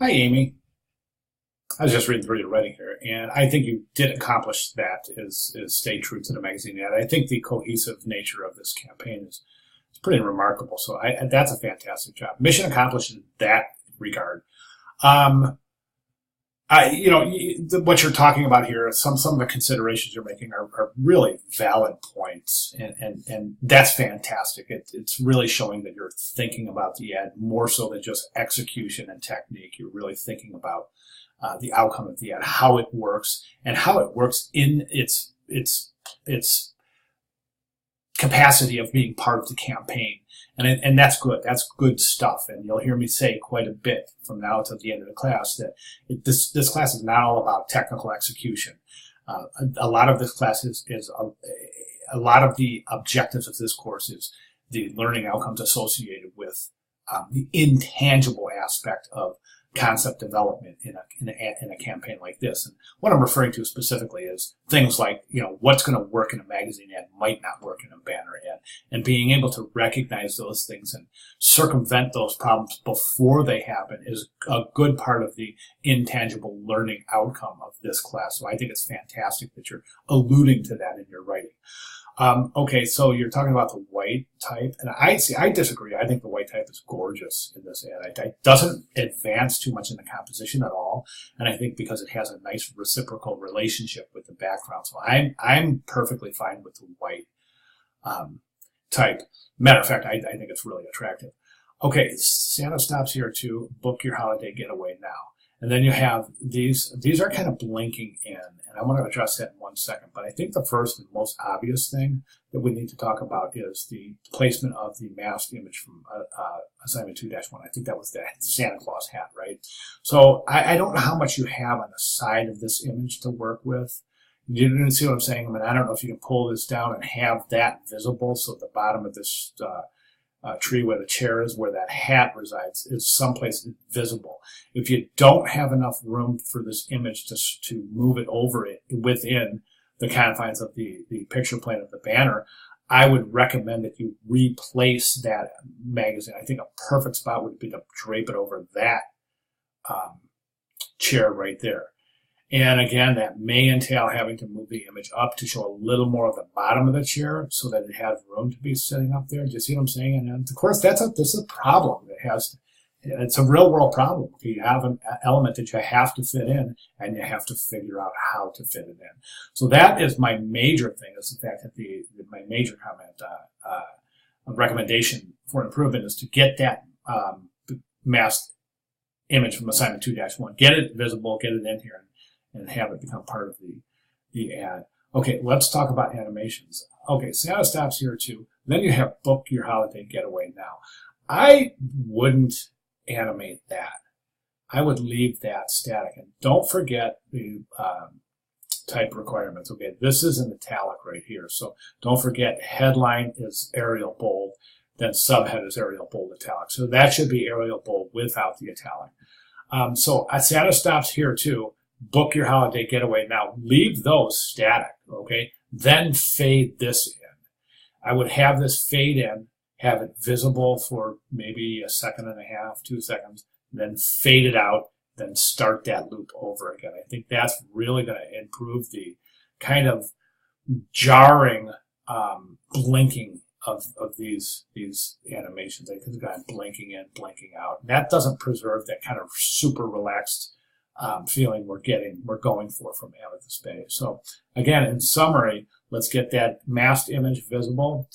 Hi, Amy. I was just reading through your writing here, and I think you did accomplish that, is stay true to the magazine ad. I think the cohesive nature of this campaign is pretty remarkable. So that's a fantastic job. Mission accomplished in that regard. Um, what you're talking about here, some of the considerations you're making are really valid points, and that's fantastic. It's really showing that you're thinking about the ad more so than just execution and technique. You're really thinking about the outcome of the ad, how it works, and how it works in its capacity of being part of the campaign. And that's good. That's good stuff. And you'll hear me say quite a bit from now to the end of the class that this class is not all about technical execution. A lot of this class is a lot of the objectives of this course is the learning outcomes associated with the intangible aspect of concept development in a campaign like this. And what I'm referring to specifically is things like, what's going to work in a magazine ad might not work in a banner ad, and being able to recognize those things and circumvent those problems before they happen is a good part of the intangible learning outcome of this class. So I think it's fantastic that you're alluding to that in your writing. Okay, so you're talking about the white type, and I disagree. I think the white type is gorgeous in this ad. It doesn't advance too much in the composition at all, and I think because it has a nice reciprocal relationship with the background. So I'm perfectly fine with the white type. Matter of fact, I think it's really attractive. Okay, Santa stops here to book your holiday getaway now. And then you have these are kind of blinking in, and I want to address that in 1 second. But I think the first and most obvious thing that we need to talk about is the placement of the mask image from assignment 2-1. I think that was the Santa Claus hat, right? So I don't know how much you have on the side of this image to work with. You didn't see what I'm saying? I mean, I don't know if you can pull this down and have that visible, so the bottom of this tree where the chair is, where that hat resides, is someplace visible. If you don't have enough room for this image to move it over it within the confines of the picture plane of the banner, I would recommend that you replace that magazine. I think a perfect spot would be to drape it over that chair right there. And again, that may entail having to move the image up to show a little more of the bottom of the chair so that it has room to be sitting up there. Do you see what I'm saying? And of course, this is a problem it's a real world problem. You have an element that you have to fit in, and you have to figure out how to fit it in. So that is my major thing, is the fact that my major comment, recommendation for improvement is to get that masked image from assignment 2-1. Get it visible, get it in here, and have it become part of the ad. Okay, let's talk about animations. Okay, Santa stops here too. Then you have book your holiday getaway now. I wouldn't animate that. I would leave that static. And don't forget the type requirements. Okay, this is in italic right here. So don't forget headline is Arial bold, then subhead is Arial bold italic. So that should be Arial bold without the italic. So Santa stops here too. Book your holiday getaway now. Leave those static, okay? Then fade this in. I would have this fade in, have it visible for maybe 1.5 seconds, 2 seconds, then fade it out, then start that loop over again. I think that's really going to improve the kind of jarring blinking of these animations. I think I'm blinking in, blinking out. That doesn't preserve that kind of super relaxed feeling we're going for from Amethyst Bay. So again, in summary, let's get that masked image visible.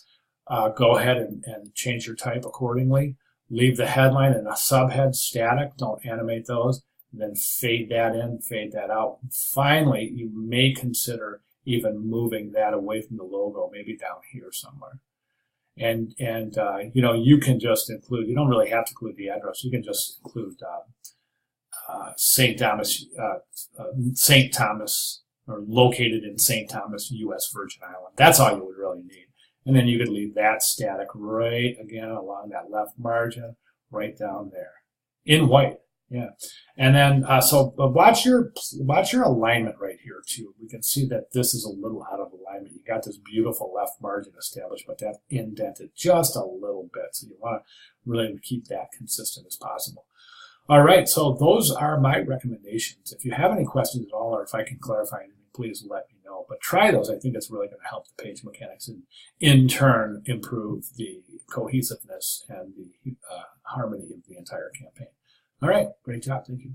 Go ahead and change your type accordingly. Leave the headline and a subhead static. Don't animate those. Then fade that in, fade that out. Finally, you may consider even moving that away from the logo, maybe down here somewhere. And you can just include, you don't really have to include the address. You can just include St. Thomas, or located in St. Thomas, U.S. Virgin Island. That's all you would really need. And then you could leave that static right again along that left margin, right down there in white. Yeah. And then, so watch your alignment right here too. We can see that this is a little out of alignment. You got this beautiful left margin established, but that's indented just a little bit. So you want to really keep that consistent as possible. All right, so those are my recommendations. If you have any questions at all, or if I can clarify anything, please let me know. But try those. I think it's really going to help the page mechanics and, in turn, improve the cohesiveness and the harmony of the entire campaign. All right, great job. Thank you.